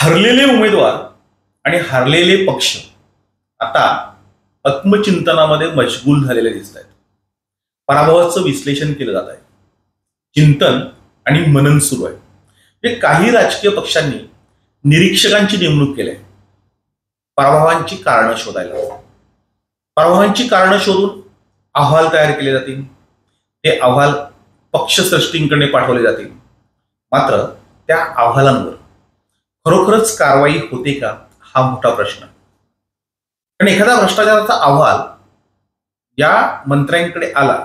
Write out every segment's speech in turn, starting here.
हरलेले उमेदवार आणि हरलेले पक्ष आता आत्मचिंतनामध्ये मशगूल झालेले दिसत आहेत. पराभवाचं विश्लेषण केलं जात आहे. चिंतन आणि मनन सुरू आहे. म्हणजे काही राजकीय पक्षांनी निरीक्षकांची नेमणूक केली आहे. पराभवांची कारणं शोधायला. पराभवांची कारणं शोधून अहवाल तयार केले जातील. ते अहवाल पक्षश्रेष्ठींकडे पाठवले जातील. मात्र त्या अहवालांवर खरोखरच कारवाई होते का हा मोठा प्रश्न. कारण एखादा भ्रष्टाचाराचा अहवाल या मंत्र्यांकडे आला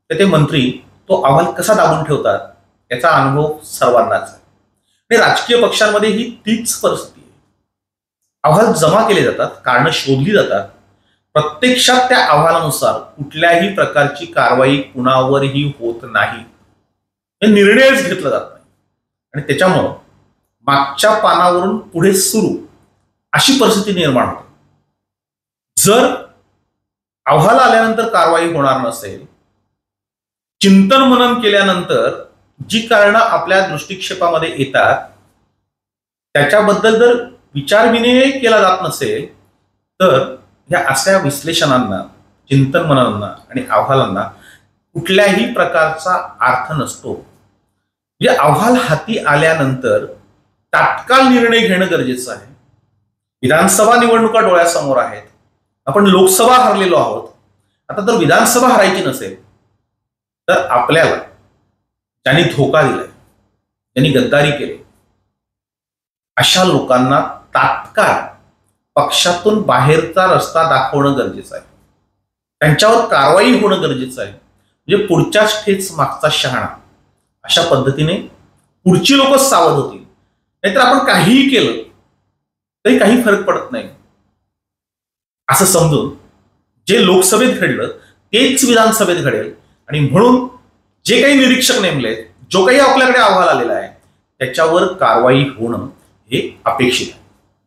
तर ते मंत्री तो अहवाल कसा दाबून ठेवतात याचा अनुभव सर्वांनाच आहे. आणि राजकीय पक्षांमध्ये ही तीच परिस्थिती आहे. अहवाल जमा केले जातात, कारणं शोधली जातात. प्रत्यक्षात त्या अहवालानुसार कुठल्याही प्रकारची कारवाई कुणावरही होत नाही. निर्णयच घेतला जात नाही. आणि त्याच्यामुळं मागच्या पानावरून पुढे सुरू अशी परिस्थिती निर्माण होते. जर अहवाल आल्यानंतर कारवाई होणार नसेल, चिंतन मनन केल्यानंतर जी कारणं आपल्या दृष्टिक्षेपामध्ये येतात त्याच्याबद्दल जर विचारविनिमय केला जात नसेल तर या अशा विश्लेषणांना, चिंतन मननांना आणि अहवालांना कुठल्याही प्रकारचा अर्थ नसतो. म्हणजे अहवाल हाती आल्यानंतर तात्काळ निर्णय घेणं गरजेचं आहे. विधानसभा निवडणुका डोळ्यासमोर आहेत. आपण लोकसभा हरलेलो आहोत. आता जर विधानसभा हरायची नसेल तर आपल्याला ज्यांनी धोका दिलाय, ज्यांनी गद्दारी केली, अशा लोकांना तात्काळ पक्षातून बाहेरचा रस्ता दाखवणं गरजेचं आहे. त्यांच्यावर कारवाई होणं गरजेचं आहे. म्हणजे पुढच्याच ठेच मागचा शहाणा अशा पद्धतीने पुढची लोक सावध होतील. नाहीतर आपण काहीही केलं तरी काही फरक पडत नाही असं समजून जे लोकसभेत घडलं तेच विधानसभेत घडेल. आणि म्हणून जे काही निरीक्षक नेमले, जो काही आपल्याकडे अहवाल आलेला आहे त्याच्यावर कारवाई होणं हे अपेक्षित आहे.